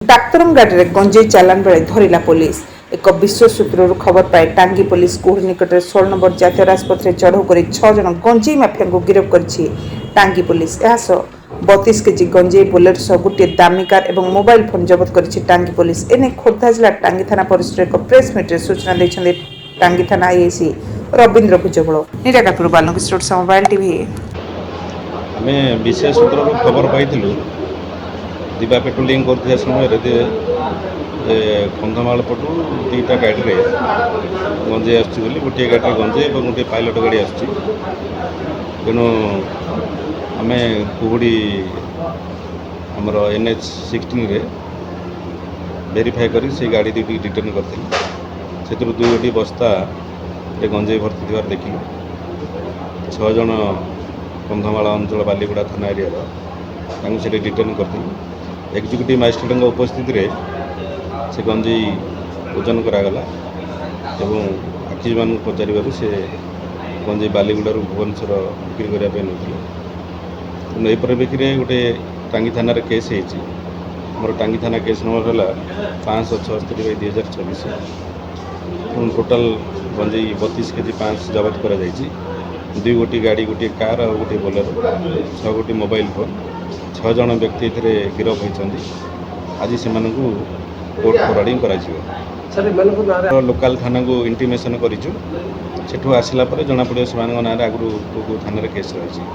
डाक्तरंगाड़ी गंजेई चालान बेले धरिला पुलिस एक विश्व सूत्रु खबर पाए टांगी पुलिस कुहड़ निकट 16 नंबर जातीय राजपथ चढ़ऊ कर 6 जन गंजेई माफिया को गिरफ्त कर टांगी पुलिस। 32 केजी गंजेई बुलेट सह गोटे दामी कार और मोबाइल फोन जबत कर टांगी पुलिस। एने खोर्धा जिला टांगी थाना परिसर एक प्रेस मीट सूचना देते टांगी थाना आईआईसी रवींद्र भुजबल। निराकापुर बालुकिशोर मोबाइल टीवी। आम विशेष सूत्र खबर पाई दिवा पेट्रोलिंग कर समय कंधमाल पटू दुईटा गाड़ी में गंजे आसुच्ची गोटे गाड़ी गंजे और गोटे पायलट गाड़ी आसुच्ची तेणु आम कुहुड़ी आमर NH-16 रे वेरीफाई कर से गाड़ी दुटी रिटर्न करथिलु। से दुईटी बस्ता गंजे भर्ती थी देखिलु। 6 जन कंधमाल अंचल बालीगुड़ा थाना एरिया से रिटर्न करथिलु। एक्जिक्यूटिव मजिस्ट्रेट उपस्थित रे से गंजेई ओजन करागला एवं आखिरी मान पचार से गंजेई बालीगुड़ा भुवनेश्वर बिक्री करने नौले। तेणु यह परिप्रेक्षी में गोटे टांगी थाना केस होमर टांगी थाना केस नंबर है 576/2024। टोटाल गंजेई 32 केजी 5 जबत कर 2 गोटी गाड़ी गोटे कार और गोटे बोलेरो 6 गोटी मोबाइल फोन 6 जन व्यक्ति गिरफ होती। आज से कोर्ट फरवर्डिंग कर लोकाल थाना को इंटीमेशन करूँ। आसला जना पड़े से आगुरी थाना केस रही।